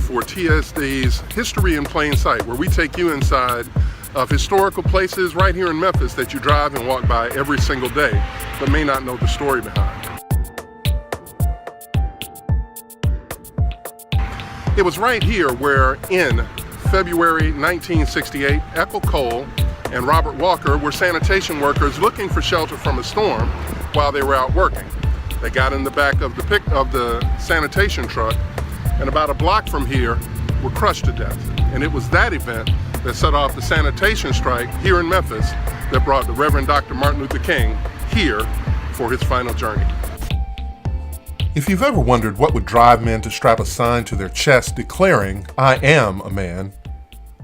For TSD's History in Plain Sight, where we take you inside of historical places right here in Memphis that you drive and walk by every single day, but may not know the story behind. It was right here where in February 1968, Echol and Robert Walker were sanitation workers looking for shelter from a storm while they were out working. They got in the back of the sanitation truck, and about a block from here were crushed to death. And it was that event that set off the Sanitation Strike here in Memphis that brought the Reverend Dr. Martin Luther King here for his final journey. If you've ever wondered what would drive men to strap a sign to their chest declaring, "I am a man,"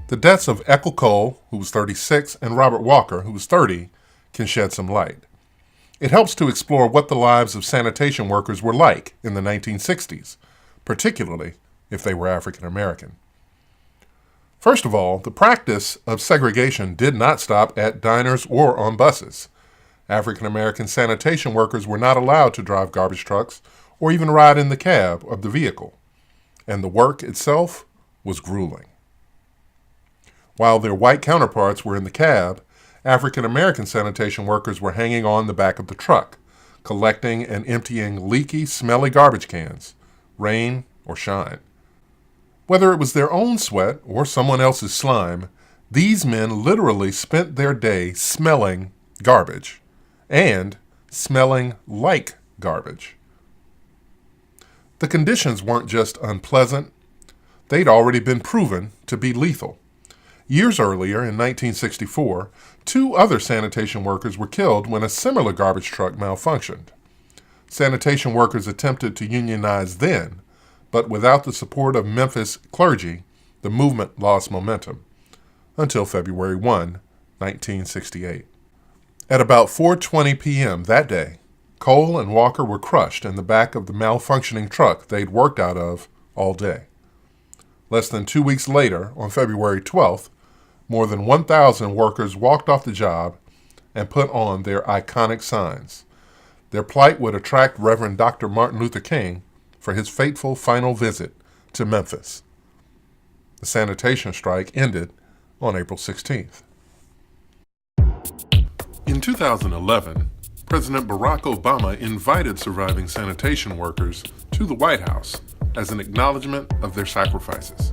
the deaths of Echol, who was 36, and Robert Walker, who was 30, can shed some light. It helps to explore what the lives of sanitation workers were like in the 1960s, particularly if they were African American. First of all, the practice of segregation did not stop at diners or on buses. African American sanitation workers were not allowed to drive garbage trucks or even ride in the cab of the vehicle, and the work itself was grueling. While their white counterparts were in the cab, African American sanitation workers were hanging on the back of the truck, collecting and emptying leaky, smelly garbage cans, rain or shine. Whether it was their own sweat or someone else's slime, these men literally spent their day smelling garbage and smelling like garbage. The conditions weren't just unpleasant, they'd already been proven to be lethal. Years earlier, in 1964, 2 other sanitation workers were killed when a similar garbage truck malfunctioned. Sanitation workers attempted to unionize then, but without the support of Memphis clergy, the movement lost momentum until February 1, 1968. At about 4:20 p.m. that day, Cole and Walker were crushed in the back of the malfunctioning truck they'd worked out of all day. Less than 2 weeks later, on February 12th, more than 1,000 workers walked off the job and put on their iconic signs. Their plight would attract Reverend Dr. Martin Luther King for his fateful final visit to Memphis. The sanitation strike ended on April 16th. In 2011, President Barack Obama invited surviving sanitation workers to the White House as an acknowledgement of their sacrifices.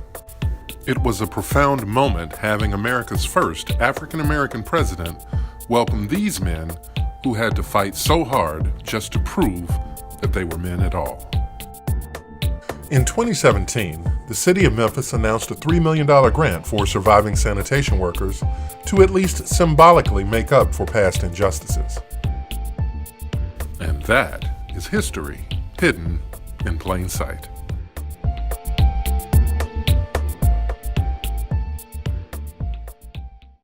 It was a profound moment having America's first African-American president welcome these men who had to fight so hard just to prove that they were men at all. In 2017, the city of Memphis announced a $3 million grant for surviving sanitation workers to at least symbolically make up for past injustices. And that is history hidden in plain sight.